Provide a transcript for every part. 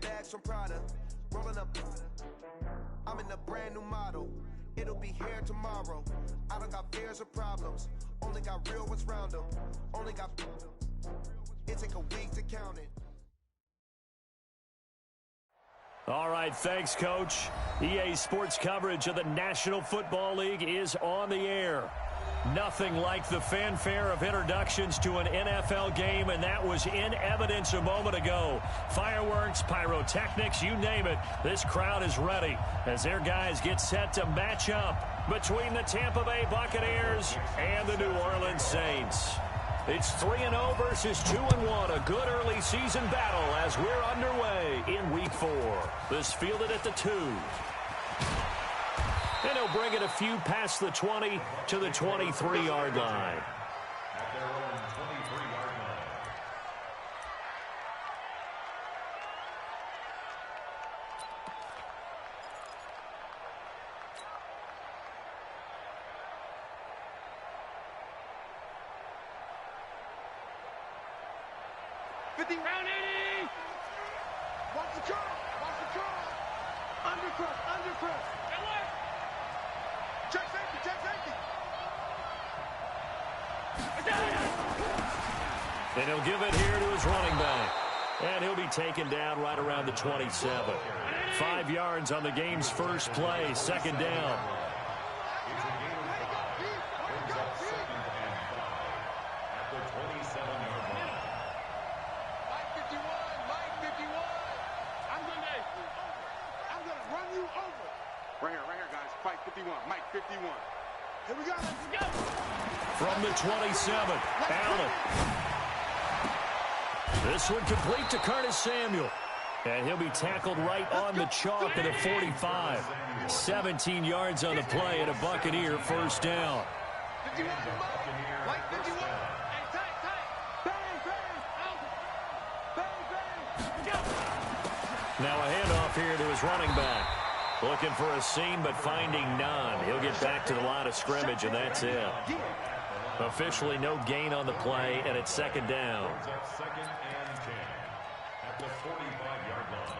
bags from Prada, rolling up. I'm in a brand new model. It'll be here tomorrow. I don't got fears or problems. Only got real ones round them. Only got. It take a week to count it. All right, thanks, Coach. EA Sports coverage of the National Football League is on the air. Nothing like the fanfare of introductions to an NFL game, and that was in evidence a moment ago. Fireworks, pyrotechnics, you name it. This crowd is ready as their guys get set to match up between the Tampa Bay Buccaneers and the New Orleans Saints. It's 3-0 versus 2-1, a good early season battle as we're underway in Week 4. This fielded at the 2. And he'll bring it a few past the 20 to the 23-yard line. At their own 23-yard line. Round 80! Watch the curl! Watch the curl! Undercross! Check safety! And he'll give it here to his running back. And he'll be taken down right around the 27. 5 yards on the game's first play, second down. Right here, guys. Fight 51. Mike 51. Here we go. Let's go. From the 27, Allen. This one complete to Curtis Samuel. And he'll be tackled right on the chalk at a 45. 17 yards on the play and a Buccaneer first down. 51. Mike 51. Hey, tight. Bang. Now a handoff here to his running back. Looking for a seam, but finding none. He'll get back to the line of scrimmage, and that's it. Officially no gain on the play, and it's second down. Second and 10 at the 45-yard line.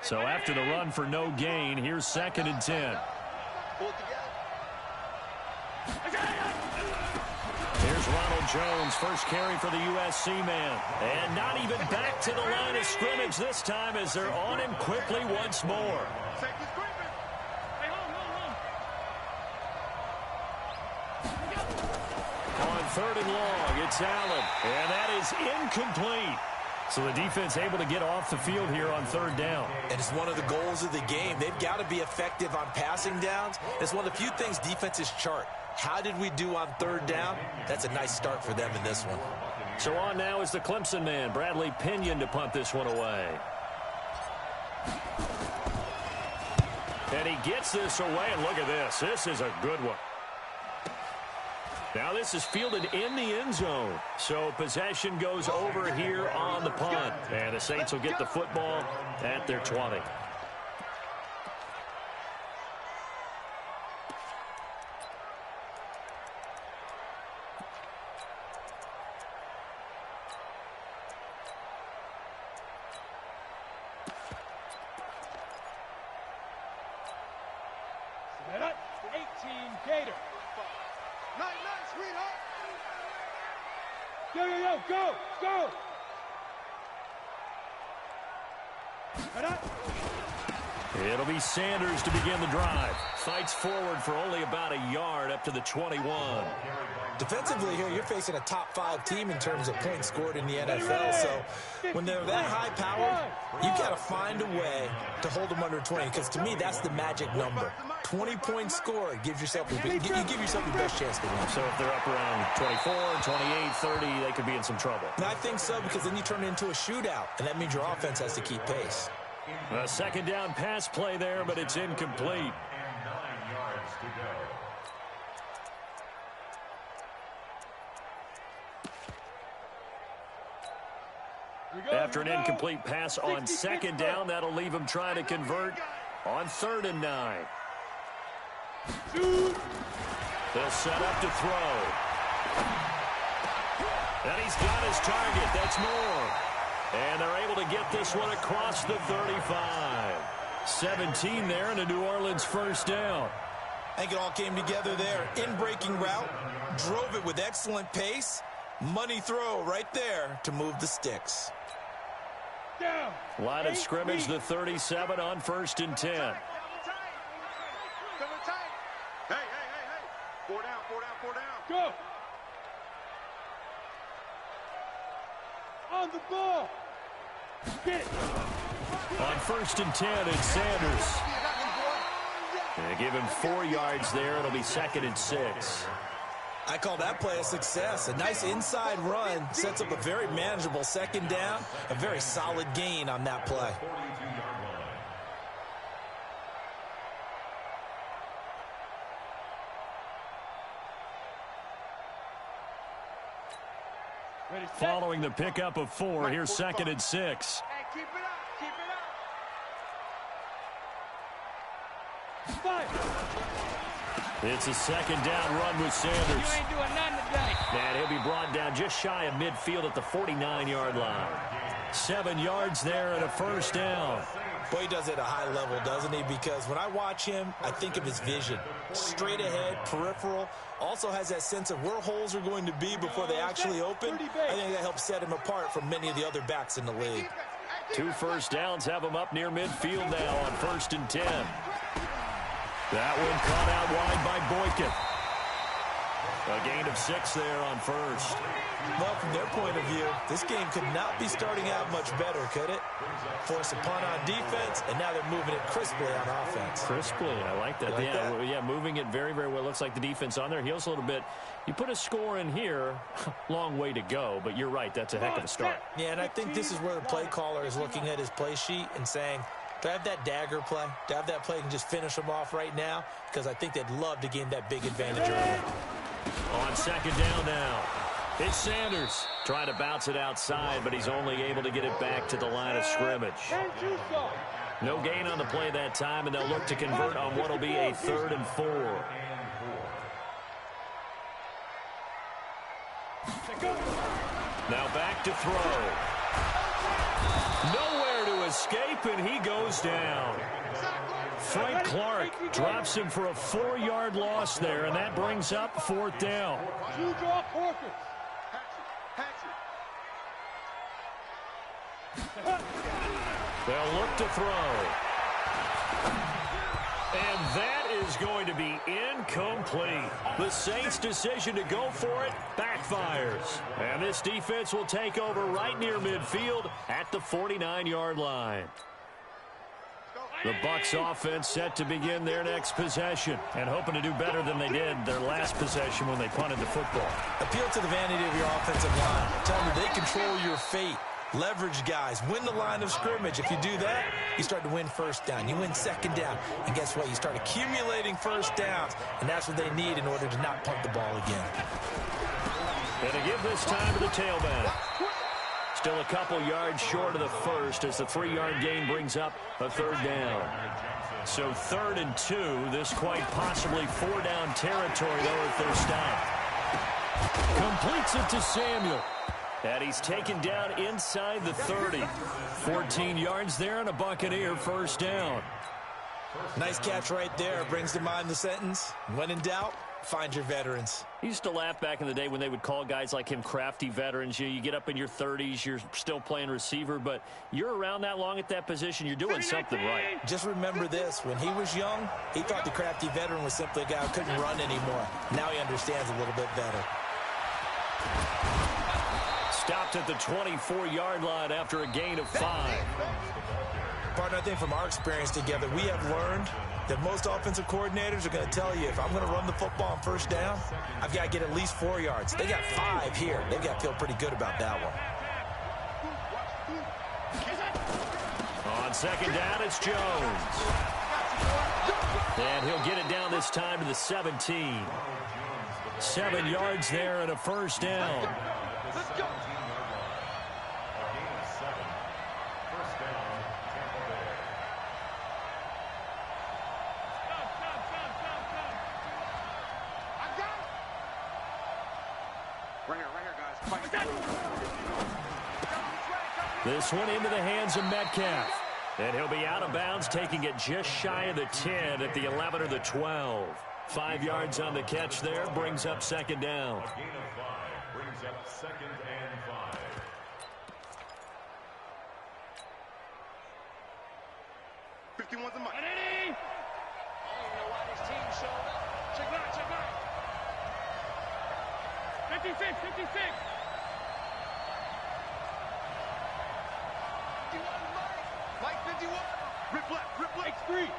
So after the run for no gain, here's second and 10. Here's Ronald Jones, first carry for the USC man. And not even back to the line of scrimmage this time as they're on him quickly once more. On third and long, it's Allen. And that is incomplete. So the defense able to get off the field here on third down. And it's one of the goals of the game. They've got to be effective on passing downs. It's one of the few things defenses chart. How did we do on third down? That's a nice start for them in this one. So on now is the Clemson man, Bradley Pinion, to punt this one away. And he gets this away, and look at this. This is a good one. Now this is fielded in the end zone. So possession goes over here on the punt. And the Saints will get the football at their 20. Set up. 18 Gator. Night, sweetheart. Go. Set up. It'll be Sanders to begin the drive. Fights forward for only about a yard up to the 21. Defensively here, you're facing a top-5 team in terms of points scored in the NFL. So when they're that high-powered, you got to find a way to hold them under 20. Because to me, that's the magic number. 20 points scored gives yourself you give yourself your best chance to win. So if they're up around 24, 28, 30, they could be in some trouble. And I think so, because then you turn it into a shootout, and that means your offense has to keep pace. A second down pass play there, but it's incomplete. And 9 yards to go. After an incomplete pass on second down, that'll leave him trying to convert on 3rd and 9. They'll set up to throw. And he's got his target. That's Moore. And they're able to get this one across the 35. 17 there and a New Orleans first down. I think it all came together there. In-breaking route, drove it with excellent pace. Money throw right there to move the sticks. Line of scrimmage, the 37 on 1st and 10. Hey. 4 down. Go. On the ball. Get it. On 1st and 10, it's Sanders. They give him 4 yards there. It'll be 2nd and 6. I call that play a success. A nice inside run sets up a very manageable 2nd down. A very solid gain on that play. Following the pickup of 4, here's 2nd and 6. Hey, keep it up. Fire. It's a 2nd down run with Sanders. You ain't doing nothing today. And he'll be brought down just shy of midfield at the 49-yard line. 7 yards there and a first down. Boy, he does it at a high level, doesn't he? Because when I watch him, I think of his vision. Straight ahead, peripheral. Also has that sense of where holes are going to be before they actually open. I think that helps set him apart from many of the other backs in the league. 2 first downs have him up near midfield now on 1st and 10. That one caught out wide by Boykin. A gain of 6 there on 1st. Well, from their point of view, this game could not be starting out much better, could it? Force a punt on defense, and now they're moving it crisply on offense. Crisply, I like that. Yeah, moving it very, very well. Looks like the defense on their heels a little bit. You put a score in here, long way to go, but you're right, that's a heck of a start. Yeah, and I think this is where the play caller is looking at his play sheet and saying, do I have that dagger play? Do I have that play and just finish them off right now? Because I think they'd love to gain that big advantage early. On 2nd down now, it's Sanders trying to bounce it outside, but he's only able to get it back to the line of scrimmage. No gain on the play that time, and they'll look to convert on what will be a 3rd and 4. Now back to throw. Nowhere to escape, and he goes down. Frank Clark drops him for a 4-yard loss there, and that brings up 4th down. They'll look to throw. And that is going to be incomplete. The Saints' decision to go for it backfires. And this defense will take over right near midfield at the 49-yard line. The Bucs offense set to begin their next possession and hoping to do better than they did their last possession when they punted the football. Appeal to the vanity of your offensive line. Tell them they control your fate. Leverage guys. Win the line of scrimmage. If you do that, you start to win 1st down. You win 2nd down. And guess what? You start accumulating 1st downs. And that's what they need in order to not punt the ball again. And to give this time to the tailback. Still a couple yards short of the first as the 3-yard gain brings up a 3rd down. So 3rd and 2. This quite possibly 4-down territory, though, if they're stopped. Completes it to Samuel. And he's taken down inside the 30. 14 yards there and a Buccaneer first down. Nice catch right there. Brings to mind the sentence, when in doubt, find your veterans. He used to laugh back in the day when they would call guys like him crafty veterans. You get up in your 30s, you're still playing receiver, but you're around that long at that position, you're doing something right. Just remember this, when he was young, he thought the crafty veteran was simply a guy who couldn't run anymore. Now he understands a little bit better. Stopped at the 24-yard line after a gain of 5. Partner, I think from our experience together, we have learned that most offensive coordinators are going to tell you, if I'm going to run the football on 1st down, I've got to get at least 4 yards. They got 5 here. They've got to feel pretty good about that one. On 2nd down, it's Jones. And he'll get it down this time to the 17. 7 yards there and a first down. This one into the hands of Metcalf. And he'll be out of bounds, taking it just shy of the 10 at the 11 or the 12. 5 yards on the catch there, brings up second down. A gain of 5 brings up 2nd and 5. $51's a mic. I don't even know why this team showed up. Check back, check back. 56, 56. 51 Mike 51. Rip left, rip left. X3,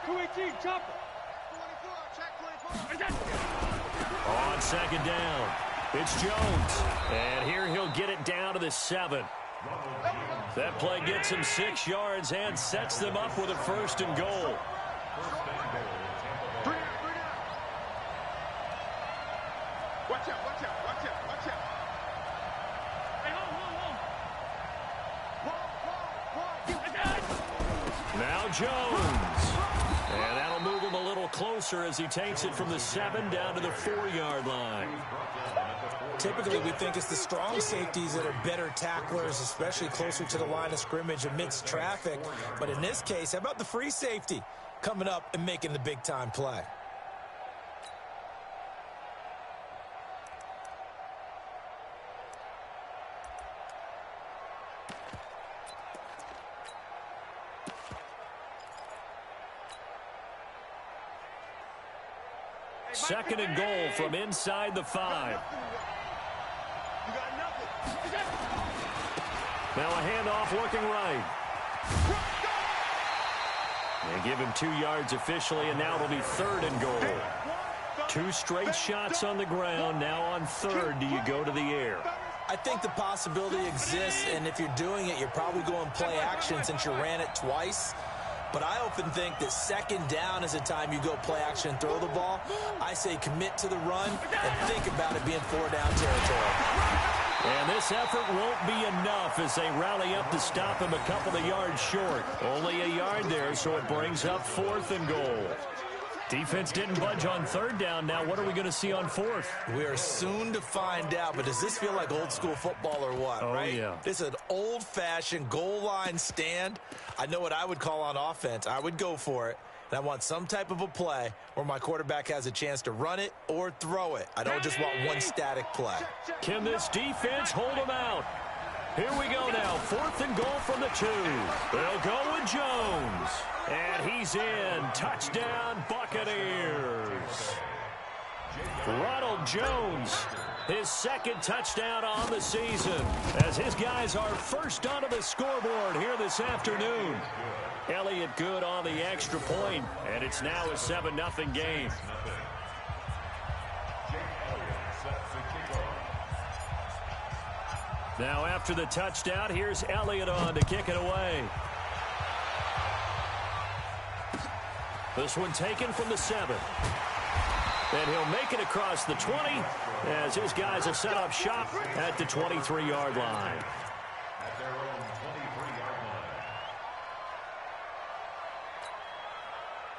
218, chopper. 24, check 24. Is that? On second down, it's Jones. And here he'll get it down to the 7. That play gets him 6 yards and sets them up with a 1st and goal. Bring it out, bring it out. Watch out, watch out, watch out, watch out. Hey, hold. Now Jones. And that'll move him a little closer as he takes it from the 7 down to the 4-yard line. Typically, we think it's the strong safeties that are better tacklers, especially closer to the line of scrimmage amidst traffic. But in this case, how about the free safety coming up and making the big-time play? Second and goal from inside the 5. You got nothing. Now a handoff looking right. They give him 2 yards officially, and now it'll be 3rd and goal. 2 straight shots on the ground. Now on 3rd, do you go to the air? I think the possibility exists, and if you're doing it, you're probably going play action since you ran it twice. But I often think that 2nd down is the time you go play action and throw the ball. I say commit to the run and think about it being 4-down territory. And this effort won't be enough as they rally up to stop him a couple of yards short. Only a yard there, so it brings up 4th and goal. Defense didn't budge on 3rd down. Now what are we going to see on 4th? We are soon to find out, but does this feel like old school football or what, right? Yeah. This is an old-fashioned goal line stand. I know what I would call on offense. I would go for it. And I want some type of a play where my quarterback has a chance to run it or throw it. I don't just want one static play. Can this defense hold him out? Here we go now. 4th and goal from the 2. They'll go with Jones. And he's in. Touchdown, Buccaneers. Ronald Jones, his 2nd touchdown on the season, as his guys are first onto the scoreboard here this afternoon. Elliott good on the extra point, and it's now a 7-0 game. Now after the touchdown, here's Elliott on to kick it away. This one taken from the 7. And he'll make it across the 20 as his guys have set up shop at the 23-yard line. At their own 23-yard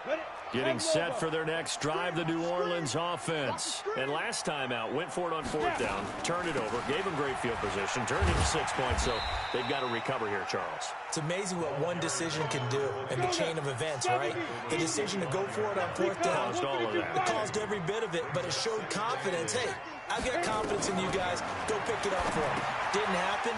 line. Getting set for their next drive, the New Orleans offense. And last time out, went for it on 4th down, turned it over, gave them great field position, turned into 6 points, so they've got to recover here, Charles. It's amazing what one decision can do in the chain of events, right? The decision to go for it on 4th down, Caused all of that. it caused every bit of it, but it showed confidence. Hey, I've got confidence in you guys. Go pick it up for them. Didn't happen.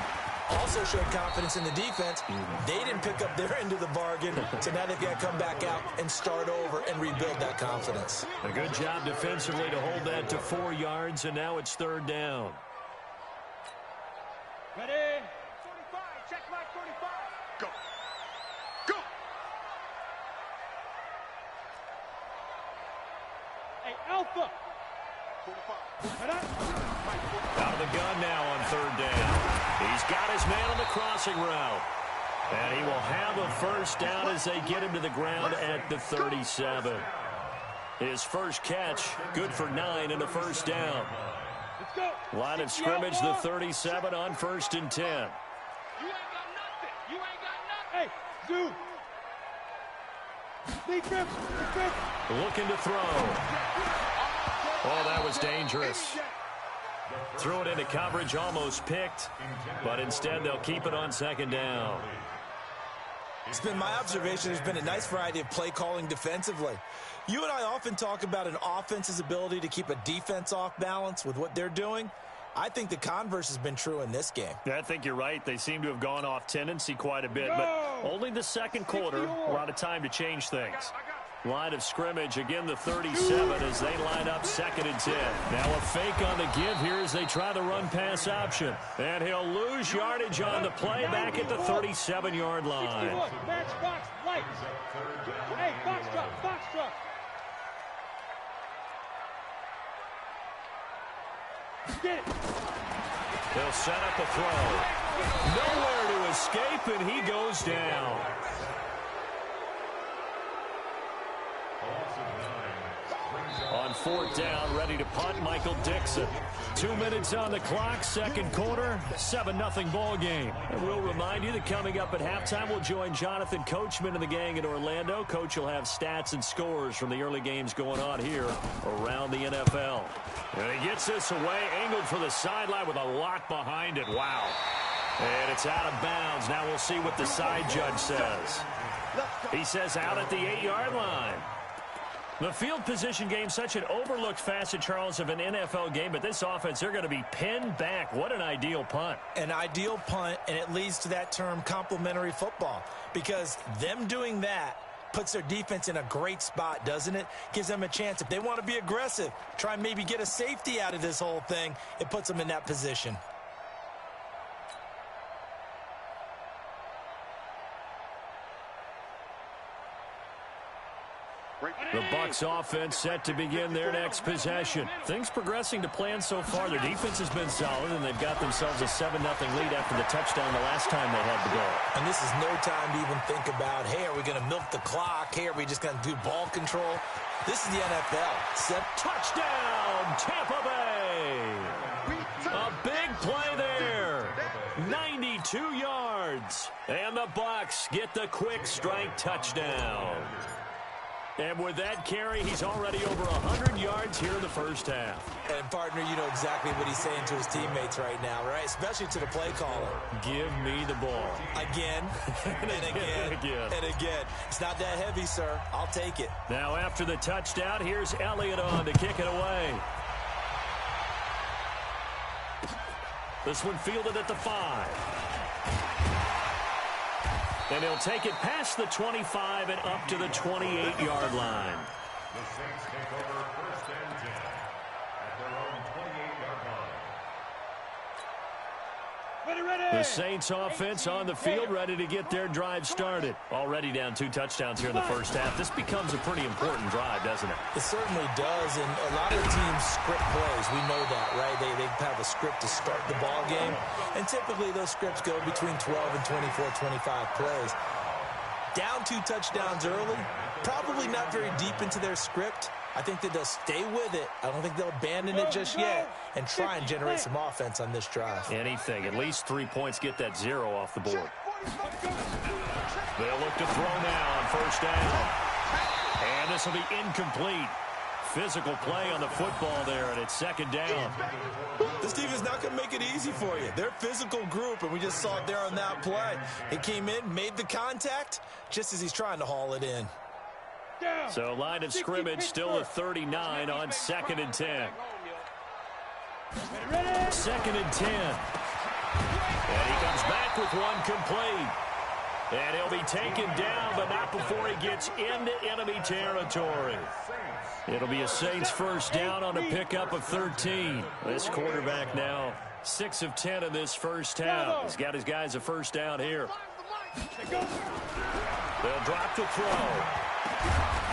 Also showed confidence in the defense. They didn't pick up their end of the bargain, so now they've got to come back out and start over and rebuild that confidence. A good job defensively to hold that to 4 yards, and now it's 3rd down. Ready? 45, check like 45. Go. Go. Hey, Alpha. 45. Out of the gun now on 3rd down. He's got his man on the crossing route. And he will have a 1st down as they get him to the ground at the 37. His first catch, good for 9 and a 1st down. Let's go. Line of scrimmage, the 37 on 1st and 10. You ain't got nothing. You ain't got nothing. Hey, Zoo. Big grip. Big grip. Looking to throw. Oh, that was dangerous. Threw it into coverage, almost picked, but instead they'll keep it on second down. It's been my observation there's been a nice variety of play calling defensively. You and I often talk about an offense's ability to keep a defense off balance with what they're doing. I think the converse has been true in this game. I think you're right. They seem to have gone off tendency quite a bit, but only the second quarter, a lot of time to change things. Line of scrimmage, again the 37 as they line up 2nd and 10. Now a fake on the give here as they try the run-pass option. And he'll lose yardage on the play back at the 37-yard line. Match box, light. Hey, box truck, box truck. Get it. He'll set up the throw. Nowhere to escape, and he goes down. On 4th down, ready to punt, Michael Dixon. 2 minutes on the clock, second quarter, 7-0 ball game. And we'll remind you that coming up at halftime, we'll join Jonathan Coachman and the gang in Orlando. Coach will have stats and scores from the early games going on here around the NFL. And he gets this away, angled for the sideline with a lot behind it. Wow. And it's out of bounds. Now we'll see what the side judge says. He says out at the 8-yard line. The field position game, such an overlooked facet, Charles, of an NFL game, but this offense, they're going to be pinned back. What an ideal punt. An ideal punt, and it leads to that term complementary football, because them doing that puts their defense in a great spot, doesn't it? Gives them a chance. If they want to be aggressive, try and maybe get a safety out of this whole thing, it puts them in that position. The Bucs offense set to begin their next possession. Things progressing to plan so far. Their defense has been solid, and they've got themselves a 7-0 lead after the touchdown the last time they had the ball. And this is no time to even think about, hey, are we going to milk the clock? Hey, are we just going to do ball control? This is the NFL. Touchdown, Tampa Bay! A big play there. 92 yards. And the Bucs get the quick strike touchdown. And with that carry, he's already over 100 yards here in the first half. And, partner, you know exactly what he's saying to his teammates right now, right? Especially to the play caller. Give me the ball. Again, and again, and again. It's not that heavy, sir. I'll take it. Now, after the touchdown, here's Elliott on to kick it away. This one fielded at the 5. And he'll take it past the 25 and up to the 28-yard line. The Saints take over 1st and 10 at their own 28-yard line. Ready. The Saints offense on the field, ready to get their drive started. Already down 2 touchdowns here in the first half. This becomes a pretty important drive, doesn't it? It certainly does, and a lot of teams script plays. We know that, right? They have a script to start the ball game, and typically those scripts go between 12 and 24, 25 plays. Down 2 touchdowns early, probably not very deep into their script. I think that they'll stay with it. I don't think they'll abandon it just yet and try and generate some offense on this drive. Anything. At least 3 points, get that 0 off the board. They'll look to throw now on 1st down. And this will be incomplete. Physical play on the football there, and it's 2nd down. This team is not going to make it easy for you. They're a physical group, and we just saw it there on that play. He came in, made the contact, just as he's trying to haul it in. So line of scrimmage still at 39 on 2nd and 10. 2nd and 10. And he comes back with one complete. And he'll be taken down, but not before he gets into enemy territory. It'll be a Saints 1st down on a pickup of 13. This quarterback now 6 of 10 in this first half. He's got his guys a 1st down here. They'll drop the throw.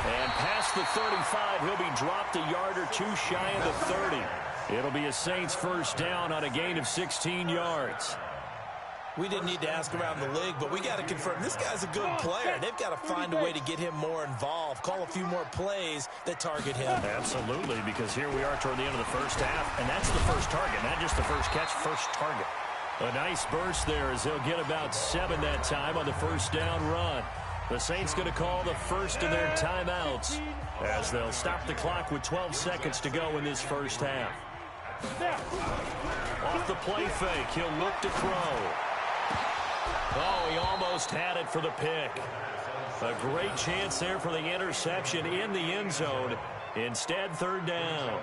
And past the 35, he'll be dropped a yard or 2 shy of the 30. It'll be a Saints 1st down on a gain of 16 yards. We didn't need to ask around the league, but we got to confirm this guy's a good player. They've got to find a way to get him more involved, call a few more plays that target him. Absolutely, because here we are toward the end of the first half, and that's the first target, not just the first catch, first target. A nice burst there as they'll get about 7 that time on the 1st down run. The Saints going to call the first of their timeouts as they'll stop the clock with 12 seconds to go in this first half. Off the play fake, he'll look to throw. Oh, he almost had it for the pick. A great chance there for the interception in the end zone. Instead, third down.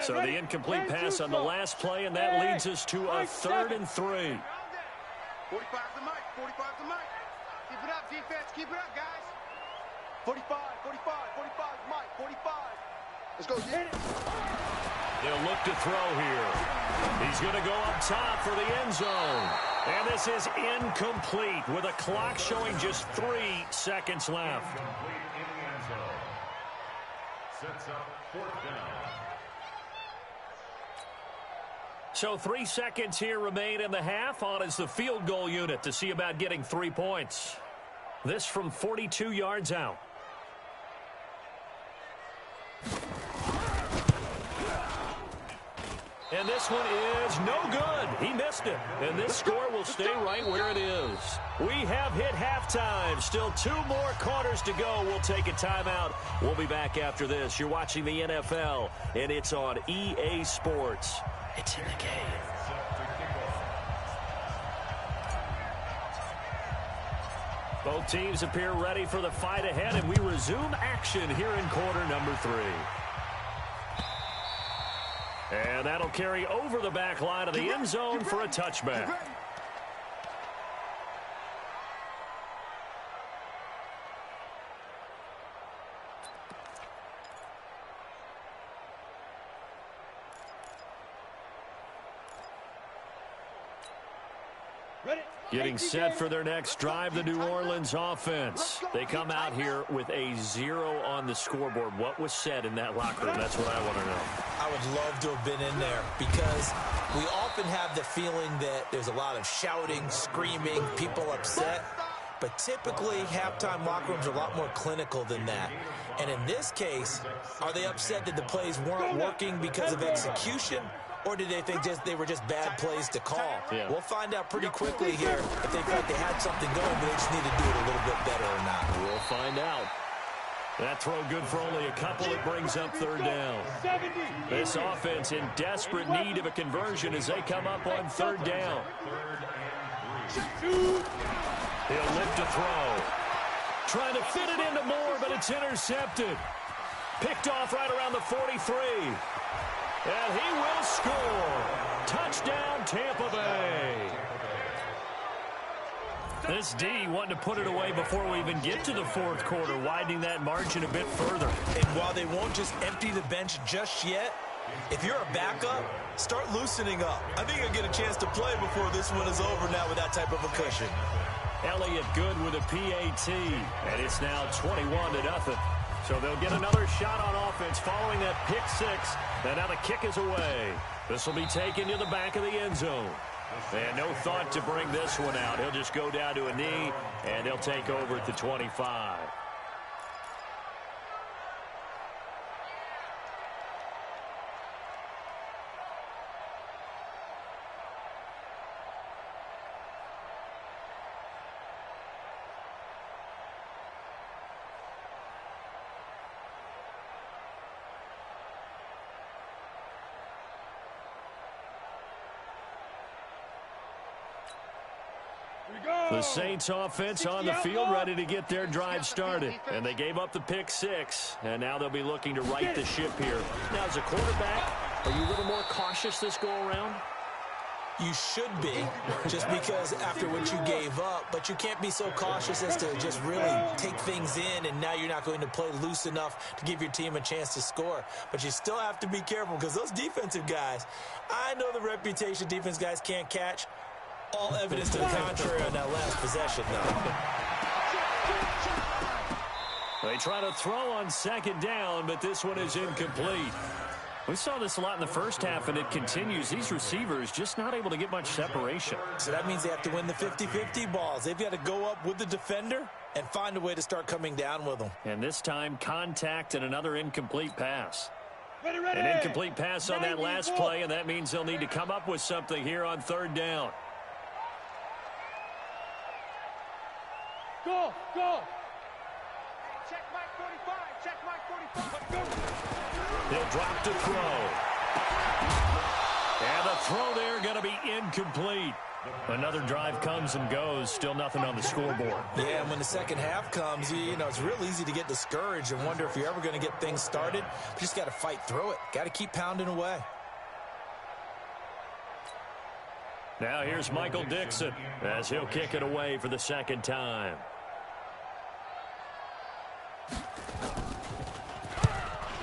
So the incomplete pass on the last play, and that leads us to a 3rd and 3. 45's the mic. 45's the mic. Keep it up, defense. Keep it up, guys. 45, 45, 45, Mike, 45. Let's go, get it. They'll look to throw here. He's going to go up top for the end zone. And this is incomplete with a clock showing just 3 seconds left. Incomplete in the end zone. Sets up 4th down. So 3 seconds here remain in the half. On is the field goal unit to see about getting 3 points. This from 42 yards out. And this one is no good. He missed it. And this score will stay right where it is. We have hit halftime. Still 2 more quarters to go. We'll take a timeout. We'll be back after this. You're watching the NFL, and it's on EA Sports. It's in the game. Both teams appear ready for the fight ahead, and we resume action here in quarter number 3. And that'll carry over the back line of the end zone for a touchback. Getting set for their next drive, the New Orleans offense. They come out here with a 0 on the scoreboard. What was said in that locker room? That's what I want to know. I would love to have been in there because we often have the feeling that there's a lot of shouting, screaming, people upset. But typically, halftime locker rooms are a lot more clinical than that. And in this case, are they upset that the plays weren't working because of execution? Or did they think they were just bad plays to call? Yeah. We'll find out pretty quickly here if they felt they had something going, but they just need to do it a little bit better or not. We'll find out. That throw good for only a couple. It brings up third down. This offense in desperate need of a conversion as they come up on third down. He'll lift a throw. Trying to fit it into Moore, but it's intercepted. Picked off right around the 43. And he will score. Touchdown, Tampa Bay. This D wanting to put it away before we even get to the 4th quarter, widening that margin a bit further. And while they won't just empty the bench just yet, if you're a backup, start loosening up. I think you'll get a chance to play before this one is over now with that type of a cushion. Elliott good with a PAT, and it's now 21-0. So they'll get another shot on offense following that pick 6. And now the kick is away. This will be taken to the back of the end zone. And no thought to bring this one out. He'll just go down to a knee, and they'll take over at the 25. The Saints offense on the field ready to get their drive started. And they gave up the pick 6. And now they'll be looking to right the ship here. Now, as a quarterback, are you a little more cautious this go-around? You should be, just because after what you gave up. But you can't be so cautious as to just really take things in, and now you're not going to play loose enough to give your team a chance to score. But you still have to be careful because those defensive guys, I know the reputation defense guys can't catch. All evidence to the contrary on that last possession, though. They try to throw on 2nd down, but this one is incomplete. We saw this a lot in the first half, and it continues. These receivers just not able to get much separation. So that means they have to win the 50-50 balls. They've got to go up with the defender and find a way to start coming down with them. And this time, contact and another incomplete pass. An incomplete pass on that last play, and that means they'll need to come up with something here on 3rd down. Go. Check Mike 45. Check Mike 45. He'll drop to throw. And the throw there going to be incomplete. Another drive comes and goes. Still nothing on the scoreboard. Yeah, and when the second half comes, you know, it's real easy to get discouraged and wonder if you're ever going to get things started. You just got to fight through it. Got to keep pounding away. Now here's Michael Dixon as he'll kick it away for the second time.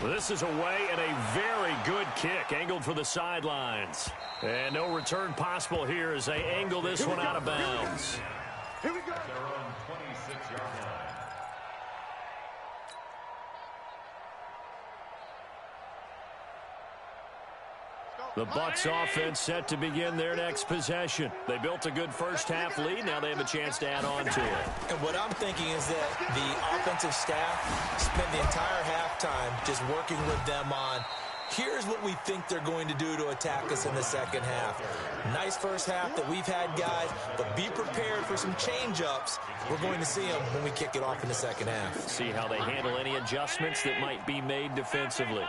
This is away and a very good kick angled for the sidelines. And no return possible here as they angle this one out of bounds. Here we go. At their own 26-yard line. The Bucs offense set to begin their next possession. They built a good first-half lead. Now they have a chance to add on to it. And what I'm thinking is that the offensive staff spent the entire halftime just working with them on, here's what we think they're going to do to attack us in the second half. Nice first half that we've had, guys, but be prepared for some change-ups. We're going to see them when we kick it off in the second half. See how they handle any adjustments that might be made defensively.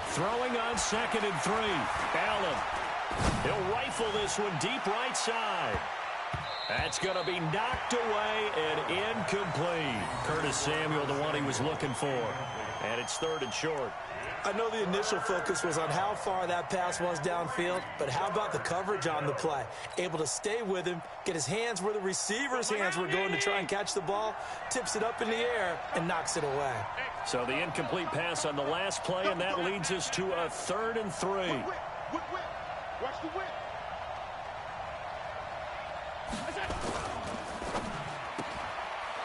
Throwing on 2nd and 3. Allen. He'll rifle this one deep right side. That's going to be knocked away and incomplete. Curtis Samuel, the one he was looking for. And it's 3rd and short. I know the initial focus was on how far that pass was downfield, but how about the coverage on the play? Able to stay with him, get his hands where the receiver's hands were going to try and catch the ball, tips it up in the air, and knocks it away. So the incomplete pass on the last play, and that leads us to a 3rd and 3. Watch the whip.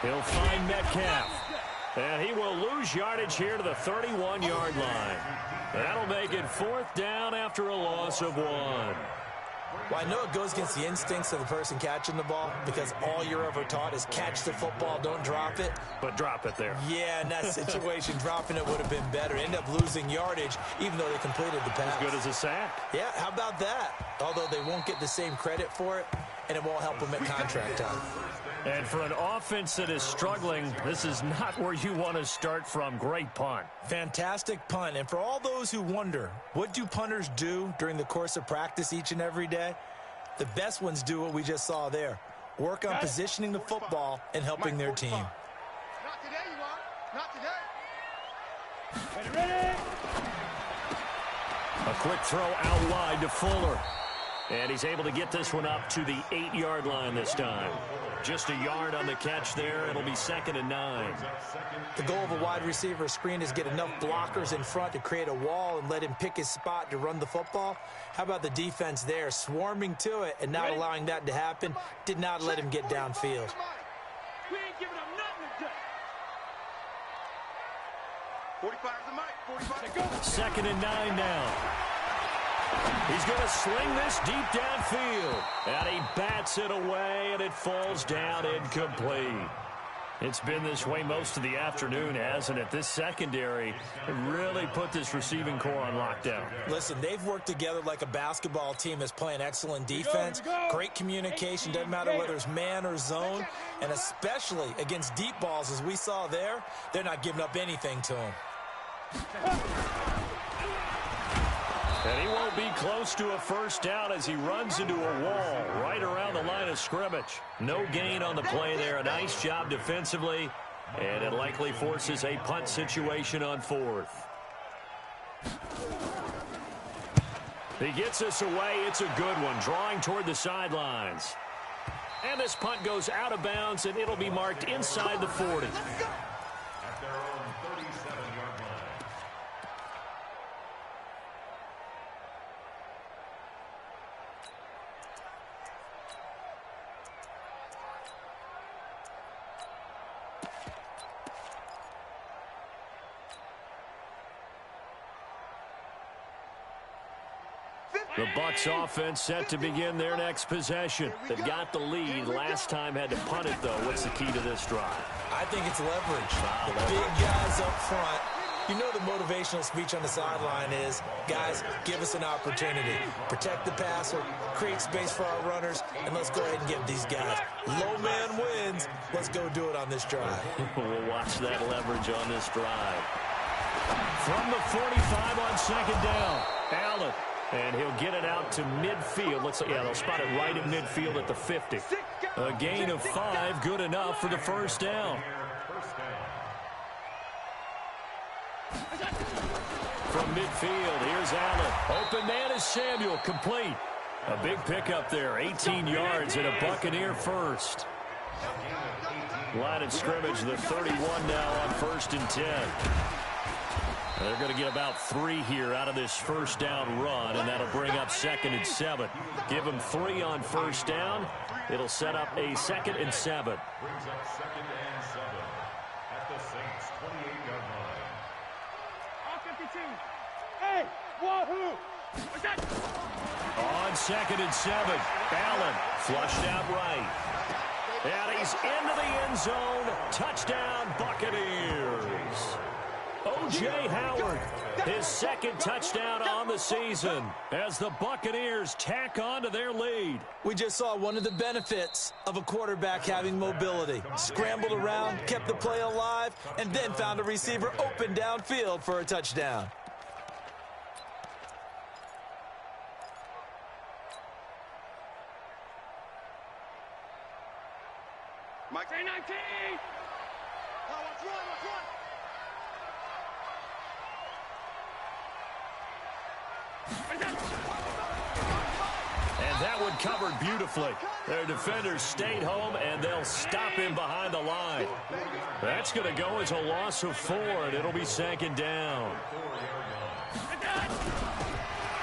He'll find Metcalf. And he will lose yardage here to the 31-yard line. That'll make it 4th down after a loss of 1. Well, I know it goes against the instincts of the person catching the ball because all you're ever taught is catch the football, don't drop it. But drop it there. Yeah, in that situation, dropping it would have been better. End up losing yardage even though they completed the pass. As good as a sack. Yeah, how about that? Although they won't get the same credit for it, and it won't help them at contract time. And for an offense that is struggling, this is not where you want to start from. Great punt. Fantastic punt. And for all those who wonder, what do punters do during the course of practice each and every day? The best ones do what we just saw there. Work on positioning the football and helping their team. Not today, you are. Not today. Ready? A quick throw out wide to Fuller. And he's able to get this one up to the 8-yard line this time. Just a yard on the catch there. It'll be 2nd and 9. The goal of a wide receiver screen is get enough blockers in front to create a wall and let him pick his spot to run the football. How about the defense there, swarming to it and not allowing that to happen? Did not let him get downfield. We ain't giving up nothing today. 45 is the mic. 45. 2nd and 9 now. He's going to sling this deep downfield. And he bats it away, and it falls down incomplete. It's been this way most of the afternoon, hasn't it? This secondary really put this receiving core on lockdown. Listen, they've worked together like a basketball team that's playing excellent defense. Great communication, doesn't matter whether it's man or zone. And especially against deep balls, as we saw there, they're not giving up anything to him. And he won't be close to a first down as he runs into a wall right around the line of scrimmage. No gain on the play there. A nice job defensively. And it likely forces a punt situation on 4th. He gets us away. It's a good one. Drawing toward the sidelines. And this punt goes out of bounds, and it'll be marked inside the 40. At their own 37-yard line. The Bucs offense set to begin their next possession. They've got the lead. Last time had to punt it, though. What's the key to this drive? I think it's leverage. The big guys up front You know the motivational speech on the sideline is, guys, give us an opportunity. Protect the passer, create space for our runners, and let's go ahead and give these guys. Low man wins. Let's go do it on this drive. We'll watch that leverage on this drive. From the 45 on second down, Allen. And he'll get it out to midfield. They'll spot it right in midfield at the 50. A gain of 5, good enough for the first down. From midfield, here's Allen. Open man is Samuel, complete. A big pickup there, 18 yards and a Buccaneer first. Line of scrimmage, the 31 now on 1st and 10. They're going to get about 3 here out of this first down run, and that'll bring up 2nd and 7. Give them 3 on first down. It'll set up a 2nd and 7. Brings up 2nd and 7 at the Saints' 28-yard line. All 52. Hey, wahoo! What's that? On 2nd and 7, Allen flushed out right. And he's into the end zone. Touchdown, Buccaneers. O.J. Howard, his 2nd touchdown on the season as the Buccaneers tack on to their lead. We just saw one of the benefits of a quarterback having mobility. Scrambled around, kept the play alive, and then found a receiver open downfield for a touchdown. Mike, 19! Oh, let's run, let's run! And that one covered beautifully. Their defenders stayed home, and they'll stop him behind the line. That's going to go as a loss of 4, and it'll be 2nd down.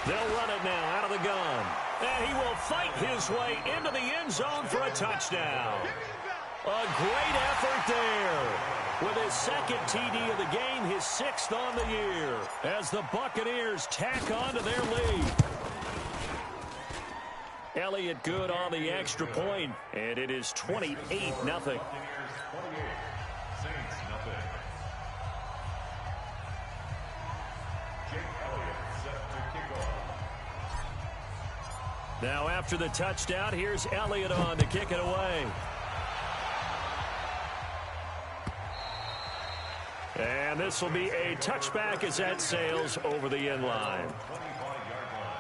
They'll run it now out of the gun. And he will fight his way into the end zone for a touchdown. A great effort there. With his 2nd TD of the game, his 6th on the year, as the Buccaneers tack on to their lead. Elliott good on the extra point, and it is 28-0. Saints 28, nothing. Jake Elliott set to kick off. Now after the touchdown, here's Elliott on to kick it away. And this will be a touchback as that sails over the end line. 25-yard line.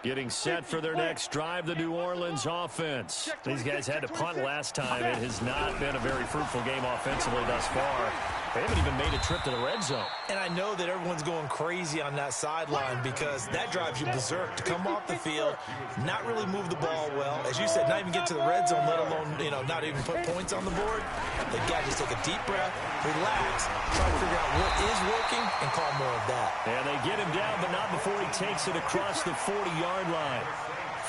Getting set for their next drive, the New Orleans offense. These guys had to punt last time. It has not been a very fruitful game offensively thus far. They haven't even made a trip to the red zone. And I know that everyone's going crazy on that sideline because that drives you berserk to come off the field, not really move the ball well. As you said, not even get to the red zone, let alone, not even put points on the board. They've got to just take a deep breath, relax, try to figure out what is working, and call more of that. And they get him down, but not before he takes it across the 40-yard line.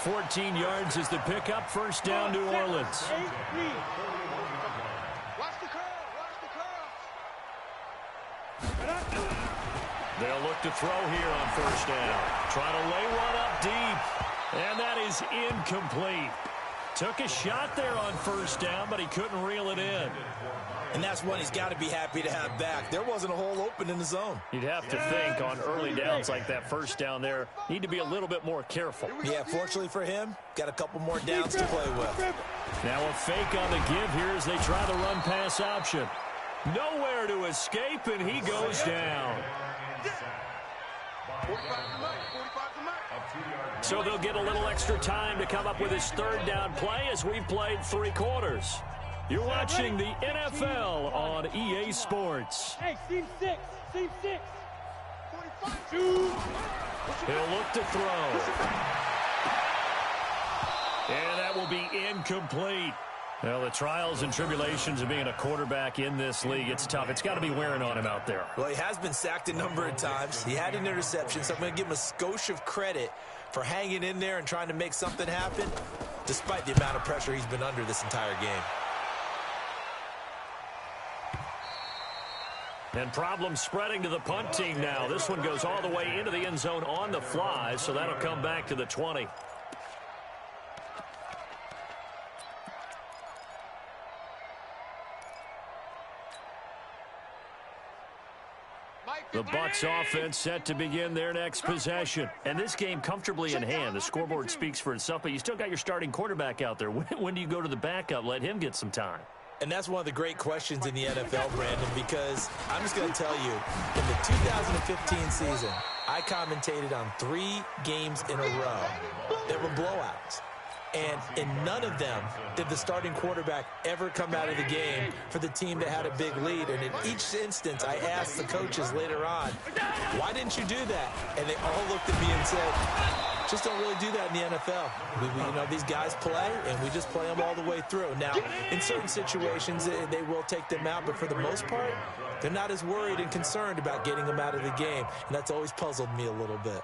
14 yards is the pickup. First down, New Orleans. They'll look to throw here on first down. Try to lay one up deep. And that is incomplete. Took a shot there on first down, but he couldn't reel it in. And that's one he's got to be happy to have back. There wasn't a hole open in the zone. You'd have to think on early downs like that first down there, need to be a little bit more careful. Yeah, fortunately for him, got a couple more downs to play with. Now a fake on the give here as they try the run-pass option. Nowhere to escape, and he goes down. So they'll get a little extra time to come up with his third down play as we've played 3 quarters. You're watching the NFL on EA Sports. Hey, seam 6. Seam 6. 45. He'll look to throw. And that will be incomplete. Well, the trials and tribulations of being a quarterback in this league, it's tough. It's got to be wearing on him out there. Well, he has been sacked a number of times. He had an interception, so I'm going to give him a skosh of credit for hanging in there and trying to make something happen, despite the amount of pressure he's been under this entire game. And problems spreading to the punt team now. This one goes all the way into the end zone on the fly, so that'll come back to the 20. The Bucs offense set to begin their next possession. And this game comfortably in hand. The scoreboard speaks for itself, but you still got your starting quarterback out there. When do you go to the backup? Let him get some time. And that's one of the great questions in the NFL, Brandon, because I'm just going to tell you, in the 2015 season, I commentated on 3 games in a row that were blowouts. And in none of them did the starting quarterback ever come out of the game for the team that had a big lead. And in each instance, I asked the coaches later on, why didn't you do that? And they all looked at me and said, just don't really do that in the NFL. You know, these guys play, and we just play them all the way through. Now, in certain situations, they will take them out, but for the most part, they're not as worried and concerned about getting them out of the game. And that's always puzzled me a little bit.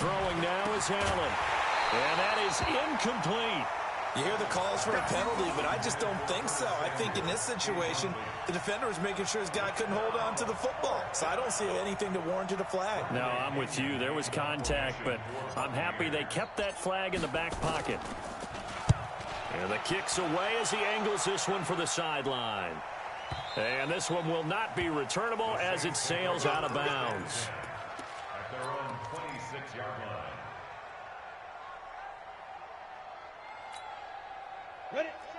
Throwing now is Allen. And that is incomplete. You hear the calls for a penalty, but I just don't think so. I think in this situation, the defender was making sure his guy couldn't hold on to the football. So I don't see anything to warrant a flag. No, I'm with you. There was contact, but I'm happy they kept that flag in the back pocket. And the kick's away as he angles this one for the sideline. And this one will not be returnable as it sails out of bounds. At their own 26-yard line.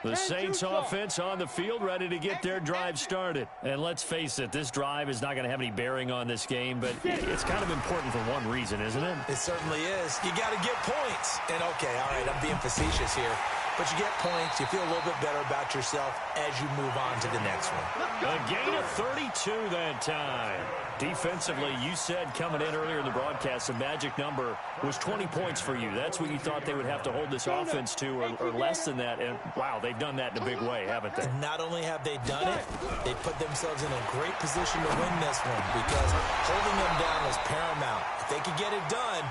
The Saints offense on the field, ready to get their drive started. And let's face it, this drive is not going to have any bearing on this game, but it's kind of important for one reason, isn't it? It certainly is. You got to get points. And, okay, all right, I'm being facetious here. But you get points, you feel a little bit better about yourself as you move on to the next one. A gain of 32 that time. Defensively, you said coming in earlier in the broadcast, the magic number was 20 points for you. That's what you thought they would have to hold this offense to, or less than that. And, wow, they've done that in a big way, haven't they? And not only have they done it, they put themselves in a great position to win this one because holding them down was paramount. If they could get it done,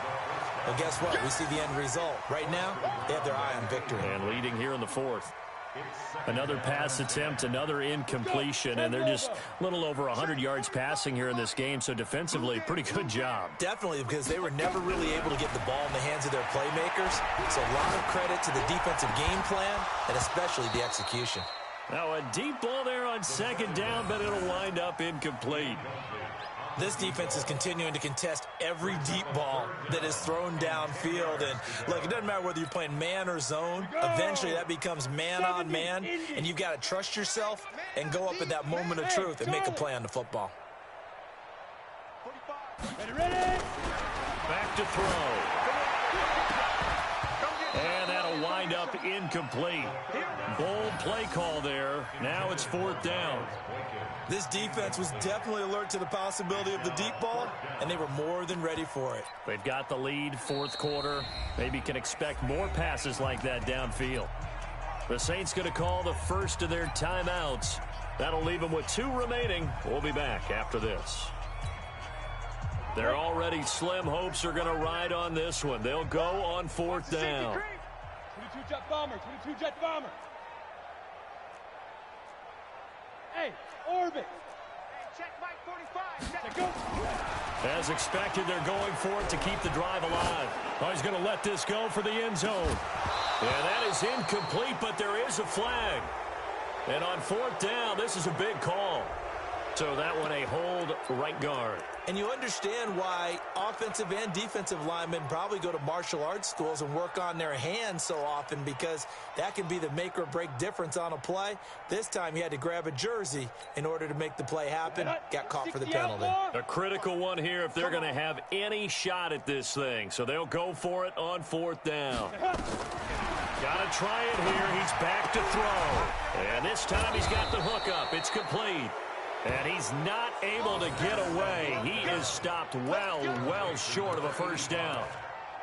well, guess what? We see the end result. Right now, they have their eye on victory. And leading here in the fourth. Another pass attempt, another incompletion, and they're just a little over 100 yards passing here in this game, so defensively, pretty good job. Definitely, because they were never really able to get the ball in the hands of their playmakers, so a lot of credit to the defensive game plan and especially the execution. Now a deep ball there on second down, but it'll wind up incomplete. This defense is continuing to contest every deep ball that is thrown downfield. And, look, it doesn't matter whether you're playing man or zone. Eventually, that becomes man on man, and you've got to trust yourself and go up at that moment of truth and make a play on the football. Back to throw. And that'll wind up incomplete. Bold play call there. Now it's fourth down. This defense was definitely alert to the possibility of the deep ball, and they were more than ready for it. They've got the lead, fourth quarter. Maybe can expect more passes like that downfield. The Saints going to call the first of their timeouts. That'll leave them with 2 remaining. We'll be back after this. Their already slim hopes are going to ride on this one. They'll go on fourth down. 22 jet bomber, 22 jet bomber. Hey, orbit. Hey, check Mike 45. Check go. As expected, they're going for it to keep the drive alive. Oh, he's going to let this go for the end zone. And that is incomplete, but there is a flag. And on fourth down, this is a big call. So that one a hold right guard. And you understand why offensive and defensive linemen probably go to martial arts schools and work on their hands so often, because that can be the make or break difference on a play. This time he had to grab a jersey in order to make the play happen. Got caught for the penalty. A critical one here if they're going to have any shot at this thing. So they'll go for it on fourth down. Got to try it here. He's back to throw. And this time he's got the hook up. It's complete. And he's not able to get away. He is stopped well short of a first down.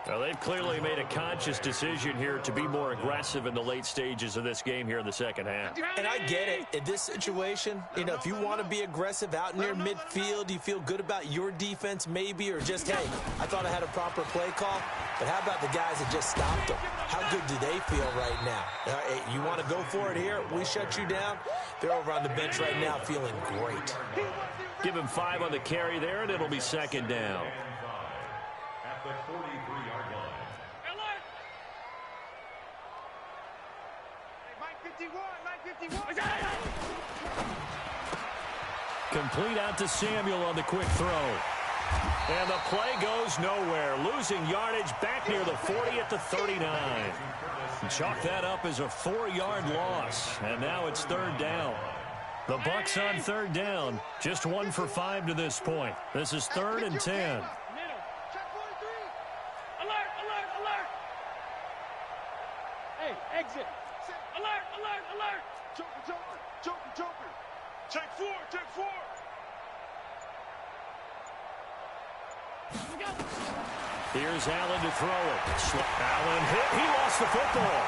Well, they've clearly made a conscious decision here to be more aggressive in the late stages of this game here in the second half. And I get it. In this situation, if you want to be aggressive out near midfield, you feel good about your defense maybe, or just, hey, I thought I had a proper play call. But how about the guys that just stopped them? How good do they feel right now? Hey, you want to go for it here? We shut you down. They're over on the bench right now feeling great. Give him 5 on the carry there, and it'll be second down. At the 43-yard line. Alert! Hey, Mike 51, Mike 51. Complete out to Samuel on the quick throw. And the play goes nowhere. Losing yardage back near the 40 at the 39. Chalk that up as a 4-yard loss. And now it's third down. The Bucks on third down. Just 1 for 5 to this point. This is 3rd and 10. Middle. Check 43. Alert, alert, alert. Hey, exit. Alert, alert, alert. Joker, Joker, Joker, Joker. Check 4, check 4. Here's Allen to throw it. Allen hit. He lost the football.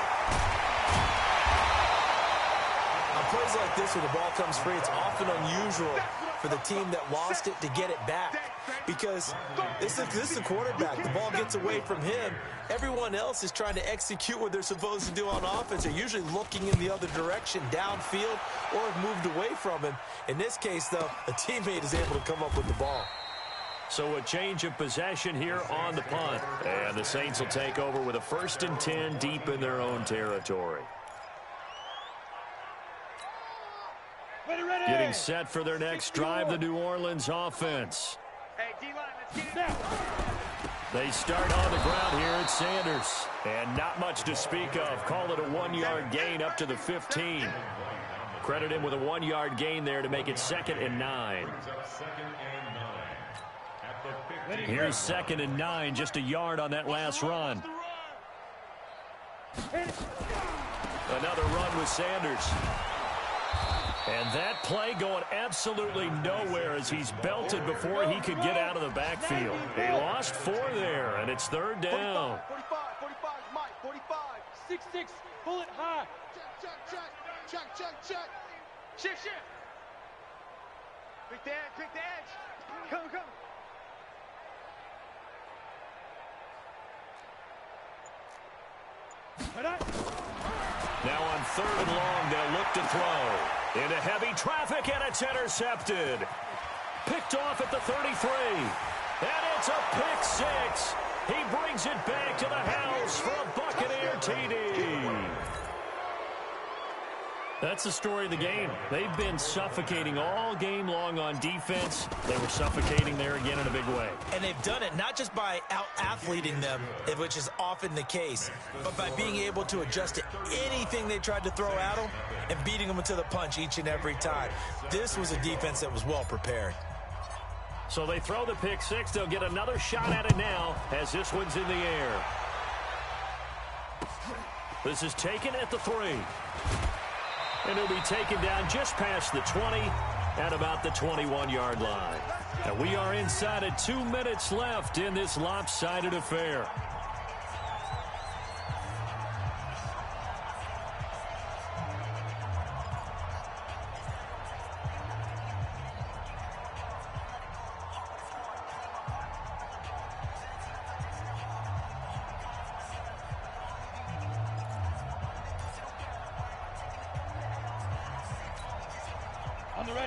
On plays like this where the ball comes free, it's often unusual for the team that lost it to get it back. Because this is the quarterback. The ball gets away from him. Everyone else is trying to execute what they're supposed to do on offense. They're usually looking in the other direction, downfield, or have moved away from him. In this case, though, a teammate is able to come up with the ball. So a change of possession here on the punt. And the Saints will take over with a 1st and 10 deep in their own territory. Getting set for their next drive, the New Orleans offense. Hey, D-line, let's get it. They start on the ground here at Sanders. And not much to speak of. Call it a 1-yard gain up to the 15. Credit him with a 1-yard gain there to make it 2nd and 9. Here's 2nd and 9, just a yard on that last run. Another run with Sanders. And that play going absolutely nowhere as he's belted before he could get out of the backfield. He lost 4 there, and it's 3rd down. 45, 45, Mike, 45. 6-6, pull it high. Check, check, check, check, check, check. Shift, shift. Quick the edge, quick the edge. Come, come. Now on 3rd and long, they'll look to throw. Into heavy traffic, and it's intercepted. Picked off at the 33. And it's a pick 6. He brings it back to the house for a Buccaneer TD. That's the story of the game. They've been suffocating all game long on defense. They were suffocating there again in a big way. And they've done it not just by out-athleting them, which is often the case, but by being able to adjust to anything they tried to throw at them and beating them to the punch each and every time. This was a defense that was well prepared. So they throw the pick 6. They'll get another shot at it now as this one's in the air. This is taken at the 3. And it'll be taken down just past the 20 at about the 21-yard line. And we are inside of 2 minutes left in this lopsided affair.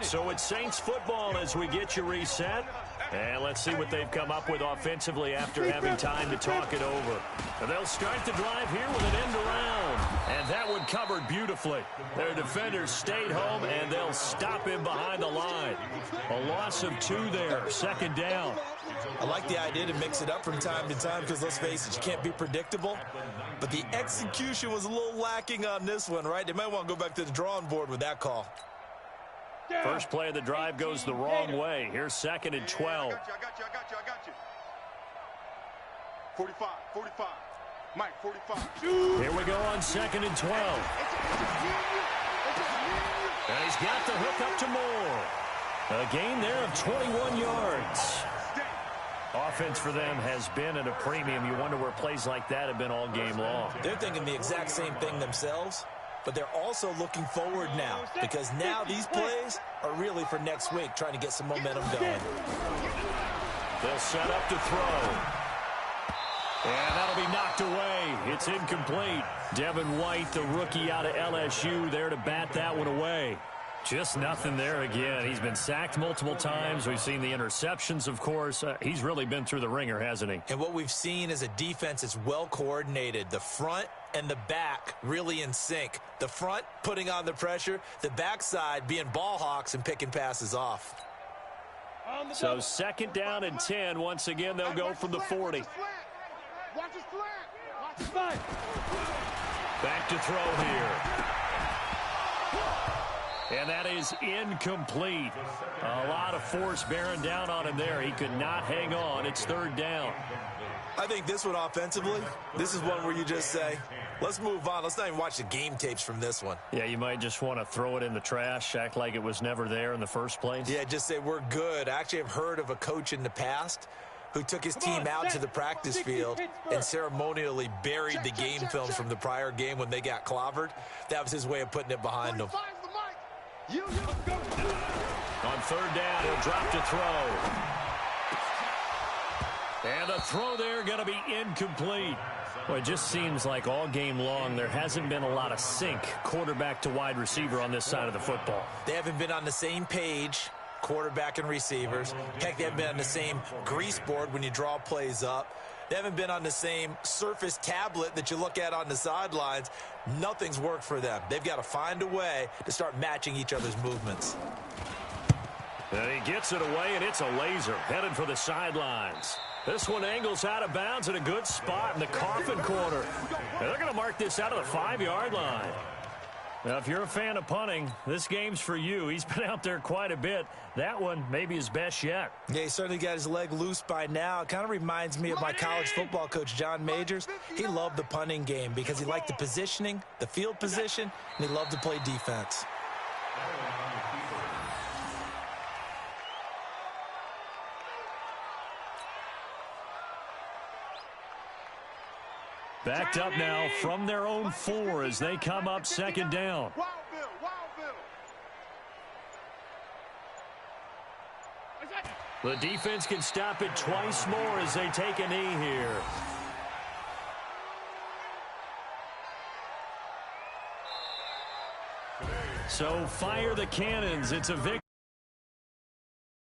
So it's Saints football as we get you reset. And let's see what they've come up with offensively after having time to talk it over. And they'll start the drive here with an end around. And that one covered beautifully. Their defenders stayed home, and they'll stop him behind the line. A loss of 2 there, 2nd down. I like the idea to mix it up from time to time because, let's face it, you can't be predictable. But the execution was a little lacking on this one, right? They might want to go back to the drawing board with that call. First play of the drive goes the wrong way. Here's 2nd and 12. I got you. 45, 45. Mike, 45. Here we go on 2nd and 12. And he's got the hook up to Moore. A gain there of 21 yards. Offense for them has been at a premium. You wonder where plays like that have been all game long. They're thinking the exact same thing themselves, but they're also looking forward now because now these plays are really for next week, trying to get some momentum going. They'll set up to throw. And that'll be knocked away. It's incomplete. Devin White, the rookie out of LSU, there to bat that one away. Just nothing there again. He's been sacked multiple times. We've seen the interceptions, of course. He's really been through the ringer, hasn't he? And what we've seen is a defense that's well coordinated. The front and the back really in sync. The front putting on the pressure. The backside being ball hawks and picking passes off. So 2nd down and 10. Once again, they'll go from the 40. Watch his flat. Watch his flat. Back to throw here. And that is incomplete. A lot of force bearing down on him there. He could not hang on. It's 3rd down. I think this one offensively, this is one where you just say, let's move on. Let's not even watch the game tapes from this one. Yeah, you might just want to throw it in the trash, act like it was never there in the first place. Yeah, just say we're good. I actually have heard of a coach in the past who took his team out to the practice field and ceremonially buried the game films from the prior game when they got clobbered. That was his way of putting it behind them. On 3rd down, he'll drop to throw. And the throw there going to be incomplete. Well, it just seems like all game long there hasn't been a lot of sync quarterback to wide receiver on this side of the football. They haven't been on the same page, quarterback and receivers. Heck, they haven't been on the same grease board when you draw plays up. They haven't been on the same surface tablet that you look at on the sidelines. Nothing's worked for them. They've got to find a way to start matching each other's movements. And he gets it away, and it's a laser headed for the sidelines. This one angles out of bounds at a good spot in the coffin corner. And they're going to mark this out of the 5-yard line. Now, if you're a fan of punting, this game's for you. He's been out there quite a bit. That one maybe his best yet. Yeah, he certainly got his leg loose by now. It kind of reminds me of my college football coach, John Majors. He loved the punting game because he liked the positioning, the field position, and he loved to play defense. Backed up now from their own 4 as they come up 2nd down. The defense can stop it twice more as they take a knee here. So fire the cannons. It's a victory.